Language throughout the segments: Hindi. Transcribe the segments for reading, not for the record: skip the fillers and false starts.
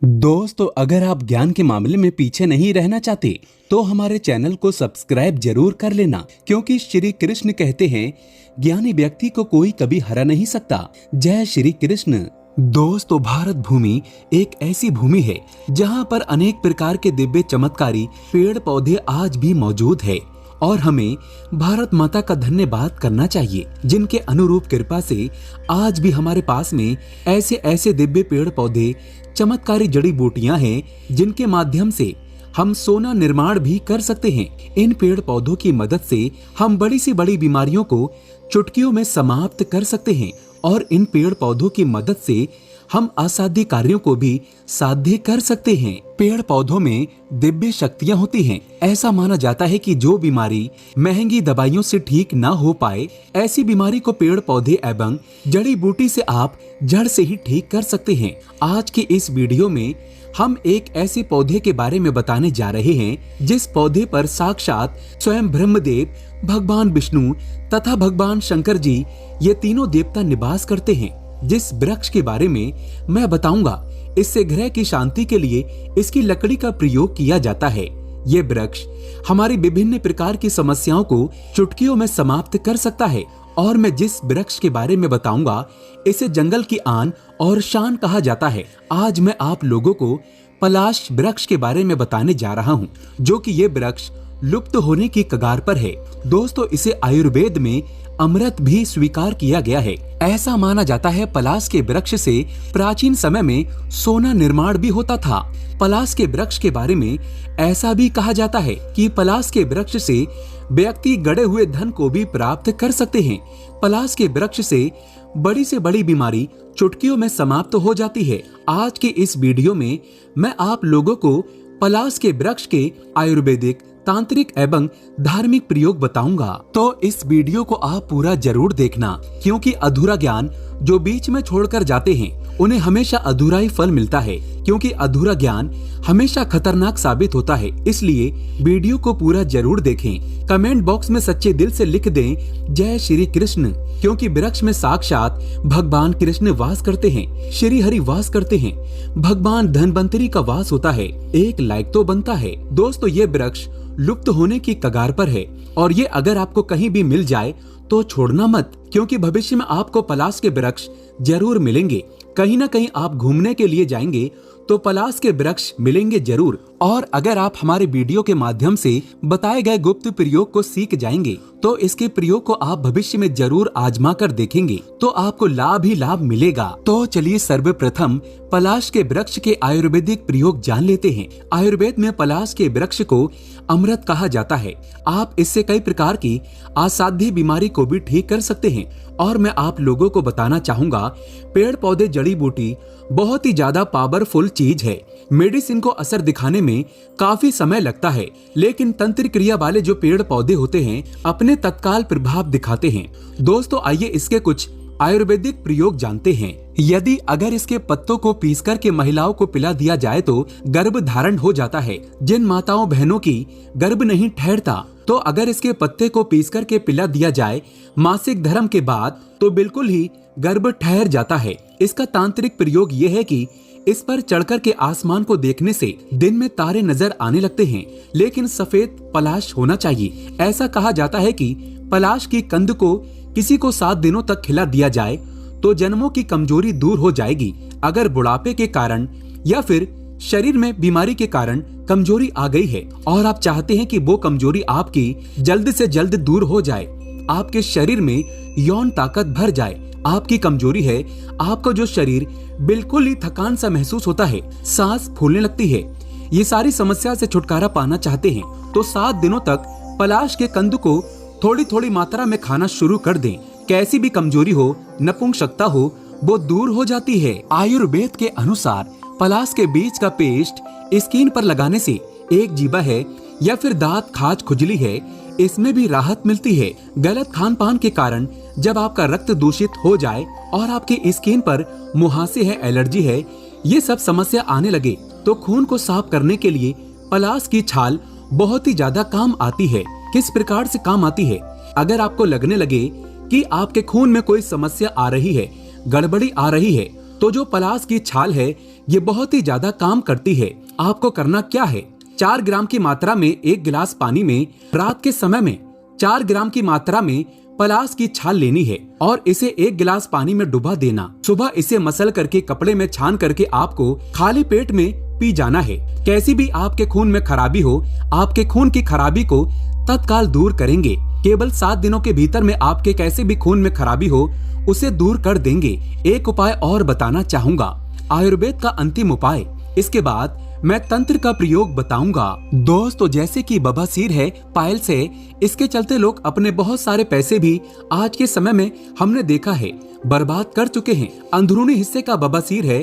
दोस्तों, अगर आप ज्ञान के मामले में पीछे नहीं रहना चाहते तो हमारे चैनल को सब्सक्राइब जरूर कर लेना, क्योंकि श्री कृष्ण कहते हैं ज्ञानी व्यक्ति को कोई कभी हरा नहीं सकता। जय श्री कृष्ण। दोस्तों, भारत भूमि एक ऐसी भूमि है जहां पर अनेक प्रकार के दिव्य चमत्कारी पेड़ पौधे आज भी मौजूद है और हमें भारत माता का धन्यवाद करना चाहिए, जिनके अनुरूप कृपा से आज भी हमारे पास में ऐसे ऐसे दिव्य पेड़ पौधे, चमत्कारी जड़ी बूटियां हैं जिनके माध्यम से हम सोना निर्माण भी कर सकते हैं। इन पेड़ पौधों की मदद से हम बड़ी सी बड़ी बीमारियों को चुटकियों में समाप्त कर सकते हैं और इन पेड़ पौधों की मदद से हम असाध्य कार्यों को भी साध्य कर सकते हैं। पेड़ पौधों में दिव्य शक्तियां होती हैं। ऐसा माना जाता है कि जो बीमारी महंगी दवाइयों से ठीक ना हो पाए, ऐसी बीमारी को पेड़ पौधे एवं जड़ी बूटी से आप जड़ से ही ठीक कर सकते हैं। आज की इस वीडियो में हम एक ऐसे पौधे के बारे में बताने जा रहे हैं जिस पौधे पर साक्षात स्वयं ब्रह्मदेव, भगवान विष्णु तथा भगवान शंकर जी, ये तीनों देवता निवास करते हैं। जिस वृक्ष के बारे में मैं बताऊंगा, इससे ग्रह की शांति के लिए इसकी लकड़ी का प्रयोग किया जाता है। ये वृक्ष हमारी विभिन्न प्रकार की समस्याओं को चुटकियों में समाप्त कर सकता है और मैं जिस वृक्ष के बारे में बताऊंगा, इसे जंगल की आन और शान कहा जाता है। आज मैं आप लोगों को पलाश वृक्ष के बारे में बताने जा रहा हूँ, जो कि ये वृक्ष लुप्त होने की कगार पर है। दोस्तों, इसे आयुर्वेद में अमृत भी स्वीकार किया गया है। ऐसा माना जाता है पलाश के वृक्ष से प्राचीन समय में सोना निर्माण भी होता था। पलाश के वृक्ष के बारे में ऐसा भी कहा जाता है कि पलाश के वृक्ष से व्यक्ति गड़े हुए धन को भी प्राप्त कर सकते हैं। पलाश के वृक्ष से बड़ी बीमारी चुटकियों में समाप्त हो जाती है। आज के इस वीडियो में मैं आप लोगों को पलाश के वृक्ष के आयुर्वेदिक, तांत्रिक एवं धार्मिक प्रयोग बताऊंगा, तो इस वीडियो को आप पूरा जरूर देखना, क्योंकि अधूरा ज्ञान जो बीच में छोड़कर जाते हैं उन्हें हमेशा अधूरा ही फल मिलता है, क्योंकि अधूरा ज्ञान हमेशा खतरनाक साबित होता है। इसलिए वीडियो को पूरा जरूर देखें। कमेंट बॉक्स में सच्चे दिल से लिख दें जय श्री कृष्ण, क्योंकि वृक्ष में साक्षात भगवान कृष्ण वास करते हैं, श्री हरि वास करते हैं, भगवान धन्वंतरी का वास होता है। एक लाइक तो बनता है। दोस्तों, ये वृक्ष लुप्त होने की कगार पर है और ये अगर आपको कहीं भी मिल जाए तो छोड़ना मत, क्योंकि भविष्य में आपको पलाश के वृक्ष जरूर मिलेंगे। कहीं ना कहीं आप घूमने के लिए जाएंगे तो पलाश के वृक्ष मिलेंगे जरूर। और अगर आप हमारे वीडियो के माध्यम से बताए गए गुप्त प्रयोग को सीख जाएंगे तो इसके प्रयोग को आप भविष्य में जरूर आजमा कर देखेंगे तो आपको लाभ ही लाभ मिलेगा। तो चलिए सर्वप्रथम पलाश के वृक्ष के आयुर्वेदिक प्रयोग जान लेते हैं। आयुर्वेद में पलाश के वृक्ष को अमृत कहा जाता है। आप इससे कई प्रकार की असाध्य बीमारी को भी ठीक कर सकते हैं। और मैं आप लोगों को बताना चाहूंगा, पेड़ पौधे जड़ी बूटी बहुत ही ज्यादा पावरफुल चीज है। मेडिसिन को असर दिखाने में काफी समय लगता है, लेकिन तंत्र क्रिया वाले जो पेड़ पौधे होते हैं अपने तत्काल प्रभाव दिखाते हैं। दोस्तों, आइए इसके कुछ आयुर्वेदिक प्रयोग जानते हैं। यदि अगर इसके पत्तों को पीस कर के महिलाओं को पिला दिया जाए तो गर्भ धारण हो जाता है। जिन माताओं बहनों की गर्भ नहीं ठहरता, तो अगर इसके पत्ते को पीस कर के पिला दिया जाए मासिक धर्म के बाद तो बिल्कुल ही गर्भ ठहर जाता है। इसका तांत्रिक प्रयोग ये है कि इस पर चढ़कर के आसमान को देखने से दिन में तारे नजर आने लगते हैं, लेकिन सफेद पलाश होना चाहिए। ऐसा कहा जाता है कि पलाश की कंद को किसी को 7 दिनों तक खिला दिया जाए तो जन्मों की कमजोरी दूर हो जाएगी। अगर बुढ़ापे के कारण या फिर शरीर में बीमारी के कारण कमजोरी आ गई है और आप चाहते हैं कि वो कमजोरी आपकी जल्द से जल्द दूर हो जाए, आपके शरीर में यौन ताकत भर जाए, आपकी कमजोरी है, आपका जो शरीर बिल्कुल ही थकान सा महसूस होता है, सांस फूलने लगती है, ये सारी समस्या से छुटकारा पाना चाहते हैं तो 7 दिनों तक पलाश के कंद को थोड़ी थोड़ी मात्रा में खाना शुरू कर दें। कैसी भी कमजोरी हो, नपुंसकता हो, वो दूर हो जाती है। आयुर्वेद के अनुसार पलाश के बीज का पेस्ट स्किन पर लगाने से एक जीवा है या फिर दांत, खाज, खुजली है, इसमें भी राहत मिलती है। गलत खान पान के कारण जब आपका रक्त दूषित हो जाए और आपकी स्किन पर मुहासे है, एलर्जी है, ये सब समस्या आने लगे तो खून को साफ करने के लिए पलाश की छाल बहुत ही ज्यादा काम आती है। किस प्रकार से काम आती है? अगर आपको लगने लगे कि आपके खून में कोई समस्या आ रही है, गड़बड़ी आ रही है, तो जो पलाश की छाल है ये बहुत ही ज्यादा काम करती है। आपको करना क्या है, 4 ग्राम की मात्रा में 1 गिलास पानी में रात के समय में 4 ग्राम की मात्रा में पलाश की छाल लेनी है और इसे 1 गिलास पानी में डुबा देना। सुबह इसे मसल करके कपड़े में छान करके आपको खाली पेट में पी जाना है। कैसी भी आपके खून में खराबी हो, आपके खून की खराबी को तत्काल दूर करेंगे। केवल 7 दिनों के भीतर में आपके कैसे भी खून में खराबी हो उसे दूर कर देंगे। एक उपाय और बताना चाहूंगा, आयुर्वेद का अंतिम उपाय। इसके बाद मैं तंत्र का प्रयोग बताऊंगा। दोस्तों जैसे कि बवासीर है, पाइल्स है, इसके चलते लोग अपने बहुत सारे पैसे भी आज के समय में हमने देखा है बर्बाद कर चुके हैं। अंदरूनी हिस्से का बवासीर है।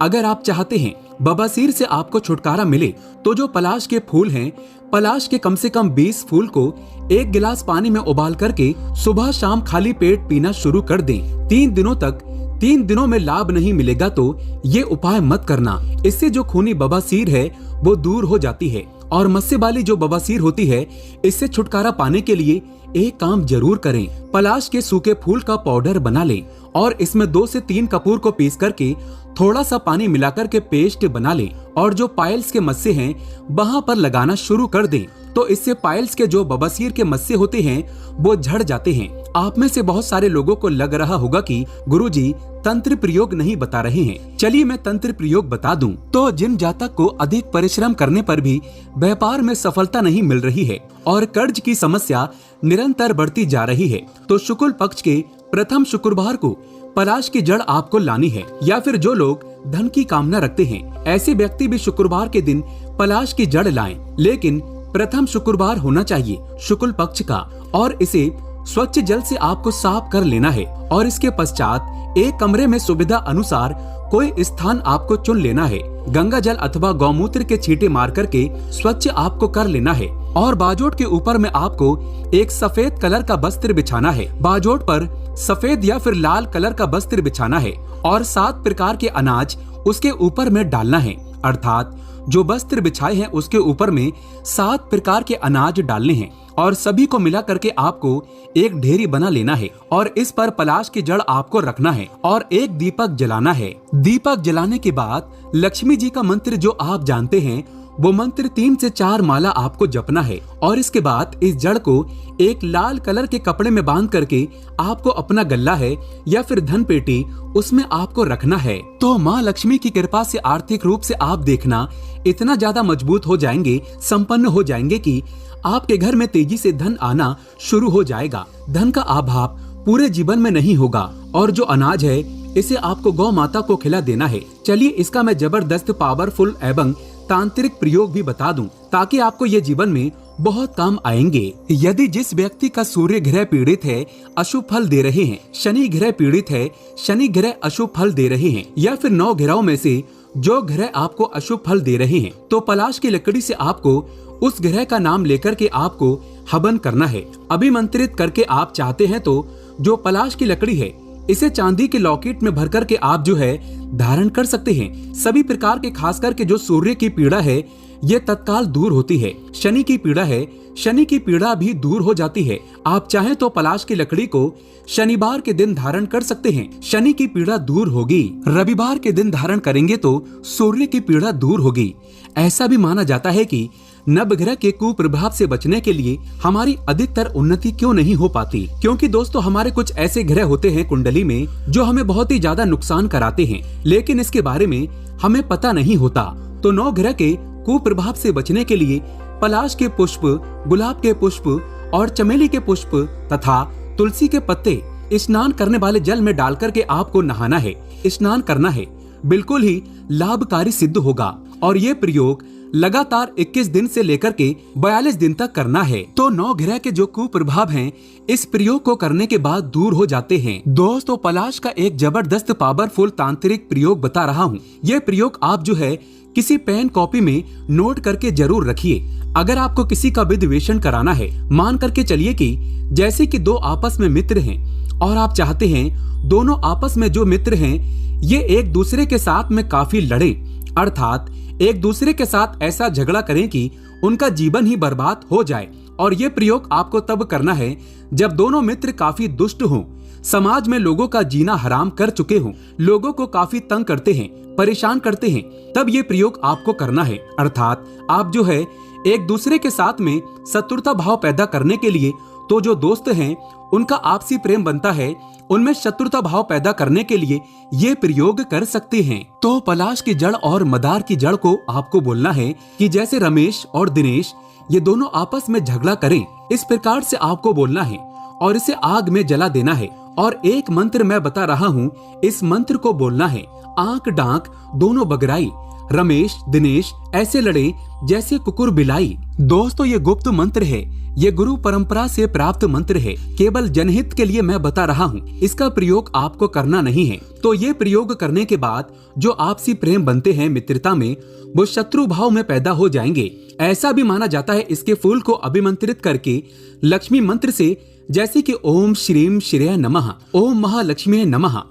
अगर आप चाहते हैं बवासीर से आपको छुटकारा मिले तो जो पलाश के फूल हैं, पलाश के कम से कम 20 फूल को 1 गिलास पानी में उबाल करके सुबह शाम खाली पेट पीना शुरू कर दें। 3 दिनों में लाभ नहीं मिलेगा तो ये उपाय मत करना। इससे जो खूनी बवासीर है वो दूर हो जाती है। और मस्से वाली जो बवासीर होती है, इससे छुटकारा पाने के लिए एक काम जरूर करें। पलाश के सूखे फूल का पाउडर बना लें और इसमें 2 से 3 कपूर को पीस करके थोड़ा सा पानी मिलाकर के पेस्ट बना लें और जो पाइल्स के मस्से हैं वहां पर लगाना शुरू कर दें। तो इससे पाइल्स के जो बवासीर के मस्से होते हैं वो झड़ जाते हैं। आप में से बहुत सारे लोगों को लग रहा होगा कि गुरुजी तंत्र प्रयोग नहीं बता रहे हैं। चलिए मैं तंत्र प्रयोग बता दूं। तो जिन जातक को अधिक परिश्रम करने पर भी व्यापार में सफलता नहीं मिल रही है और कर्ज की समस्या निरंतर बढ़ती जा रही है, तो शुक्ल पक्ष के प्रथम शुक्रवार को पलाश की जड़ आपको लानी है। या फिर जो लोग धन की कामना रखते हैं, ऐसे व्यक्ति भी शुक्रवार के दिन पलाश की जड़ लाएं। लेकिन प्रथम शुक्रवार होना चाहिए शुक्ल पक्ष का और इसे स्वच्छ जल से आपको साफ कर लेना है। और इसके पश्चात एक कमरे में सुविधा अनुसार कोई स्थान आपको चुन लेना है। गंगा जल अथवा गौमूत्र के छींटे मार करके स्वच्छ आपको कर लेना है और बाजोट के ऊपर में आपको एक सफेद कलर का वस्त्र बिछाना है। बाजोट पर सफेद या फिर लाल कलर का वस्त्र बिछाना है और 7 प्रकार के अनाज उसके ऊपर में डालना है। अर्थात जो वस्त्र बिछाए हैं उसके ऊपर में 7 प्रकार के अनाज डालने हैं और सभी को मिला करके आपको एक ढेरी बना लेना है और इस पर पलाश की जड़ आपको रखना है और एक दीपक जलाना है। दीपक जलाने के बाद लक्ष्मी जी का मंत्र जो आप जानते हैं वो मंत्र 3 से 4 माला आपको जपना है और इसके बाद इस जड़ को एक लाल कलर के कपड़े में बांध करके आपको अपना गल्ला है या फिर धन पेटी उसमें आपको रखना है। तो माँ लक्ष्मी की कृपा से आर्थिक रूप से आप देखना इतना ज्यादा मजबूत हो जाएंगे, संपन्न हो जाएंगे कि आपके घर में तेजी से धन आना शुरू हो जाएगा। धन का अभाव पूरे जीवन में नहीं होगा और जो अनाज है इसे आपको गौ माता को खिला देना है। चलिए इसका मैं जबरदस्त पावरफुल एवं तांत्रिक प्रयोग भी बता दूं ताकि आपको ये जीवन में बहुत काम आएंगे। यदि जिस व्यक्ति का सूर्य ग्रह पीड़ित है, अशुभ फल दे रहे हैं, शनि ग्रह पीड़ित है, शनि ग्रह अशुभ फल दे रहे हैं या फिर 9 ग्रहों में से जो ग्रह आपको अशुभ फल दे रहे हैं, तो पलाश की लकड़ी से आपको उस ग्रह का नाम लेकर के आपको हवन करना है। अभिमंत्रित करके आप चाहते हैं तो जो पलाश की लकड़ी है इसे चांदी के लॉकेट में भर करके आप जो है धारण कर सकते हैं। सभी प्रकार के खास करके जो सूर्य की पीड़ा है ये तत्काल दूर होती है। शनि की पीड़ा है, शनि की पीड़ा भी दूर हो जाती है। आप चाहें तो पलाश की लकड़ी को शनिवार के दिन धारण कर सकते हैं, शनि की पीड़ा दूर होगी। रविवार के दिन धारण करेंगे तो सूर्य की पीड़ा दूर होगी। ऐसा भी माना जाता है कि नवग्रह के कुप्रभाव से बचने के लिए हमारी अधिकतर उन्नति क्यों नहीं हो पाती, क्योंकि दोस्तों हमारे कुछ ऐसे ग्रह होते हैं कुंडली में जो हमें बहुत ही ज्यादा नुकसान कराते हैं, लेकिन इसके बारे में हमें पता नहीं होता। तो 9 ग्रह के कुप्रभाव से बचने के लिए पलाश के पुष्प, गुलाब के पुष्प और चमेली के पुष्प तथा तुलसी के पत्ते स्नान करने वाले जल में डाल करके आपको नहाना है, स्नान करना है। बिल्कुल ही लाभकारी सिद्ध होगा और ये प्रयोग लगातार 21 दिन से लेकर के 42 दिन तक करना है। तो 9 ग्रह के जो कुप्रभाव हैं इस प्रयोग को करने के बाद दूर हो जाते हैं। दोस्तों पलाश का एक जबरदस्त पावरफुल तांत्रिक प्रयोग बता रहा हूँ। ये प्रयोग आप जो है किसी पेन कॉपी में नोट करके जरूर रखिए। अगर आपको किसी का विद्वेषण कराना है, मान करके चलिए कि जैसे कि 2 आपस में मित्र हैं और आप चाहते हैं दोनों आपस में जो मित्र हैं ये एक दूसरे के साथ में काफी लड़े, अर्थात एक दूसरे के साथ ऐसा झगड़ा करें कि उनका जीवन ही बर्बाद हो जाए। और ये प्रयोग आपको तब करना है जब दोनों मित्र काफी दुष्ट हों, समाज में लोगों का जीना हराम कर चुके हो, लोगों को काफी तंग करते हैं, परेशान करते हैं, तब ये प्रयोग आपको करना है। अर्थात आप जो है एक दूसरे के साथ में शत्रुता भाव पैदा करने के लिए, तो जो दोस्त हैं उनका आपसी प्रेम बनता है, उनमें शत्रुता भाव पैदा करने के लिए ये प्रयोग कर सकते हैं। तो पलाश की जड़ और मदार की जड़ को आपको बोलना है कि जैसे रमेश और दिनेश ये दोनों आपस में झगड़ा करें, इस प्रकार से आपको बोलना है और इसे आग में जला देना है। और एक मंत्र मैं बता रहा हूँ, इस मंत्र को बोलना है। आंख डांक दोनों बगराई, रमेश दिनेश ऐसे लड़े जैसे कुकुर बिलाई। दोस्तों ये गुप्त मंत्र है, ये गुरु परंपरा से प्राप्त मंत्र है, केवल जनहित के लिए मैं बता रहा हूँ, इसका प्रयोग आपको करना नहीं है। तो ये प्रयोग करने के बाद जो आपसी प्रेम बनते हैं मित्रता में, वो शत्रु भाव में पैदा हो जाएंगे। ऐसा भी माना जाता है इसके फूल को अभिमंत्रित करके लक्ष्मी मंत्र से, जैसे कि ओम श्रीम श्रेय नमः, ओम महालक्ष्मी नमः,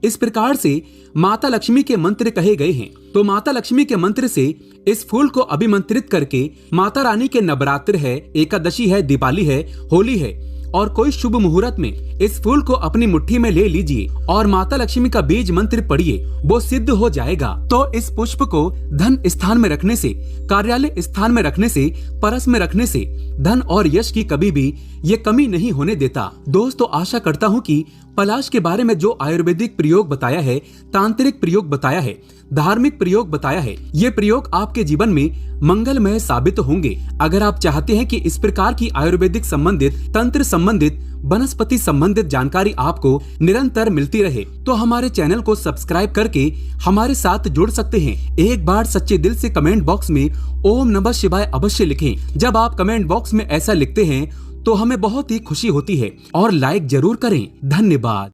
इस प्रकार से माता लक्ष्मी के मंत्र कहे गए हैं। तो माता लक्ष्मी के मंत्र से इस फूल को अभिमंत्रित करके माता रानी के नवरात्र है, एकादशी है, दिवाली है, होली है और कोई शुभ मुहूर्त में इस फूल को अपनी मुट्ठी में ले लीजिए और माता लक्ष्मी का बीज मंत्र पढ़िए, वो सिद्ध हो जाएगा। तो इस पुष्प को धन स्थान में रखने से, कार्यालय स्थान में रखने से, परस में रखने से धन और यश की कभी भी ये कमी नहीं होने देता। दोस्तों आशा करता हूँ कि पलाश के बारे में जो आयुर्वेदिक प्रयोग बताया है, तांत्रिक प्रयोग बताया है, धार्मिक प्रयोग बताया है, ये प्रयोग आपके जीवन में मंगलमय साबित होंगे। अगर आप चाहते हैं कि इस प्रकार की आयुर्वेदिक संबंधित, तंत्र संबंधित, वनस्पति संबंधित जानकारी आपको निरंतर मिलती रहे, तो हमारे चैनल को सब्सक्राइब करके हमारे साथ जुड़ सकते हैं। एक बार सच्चे दिल से कमेंट बॉक्स में ओम नमः शिवाय अवश्य लिखें। जब आप कमेंट बॉक्स में ऐसा लिखते हैं तो हमें बहुत ही खुशी होती है और लाइक जरूर करें। धन्यवाद।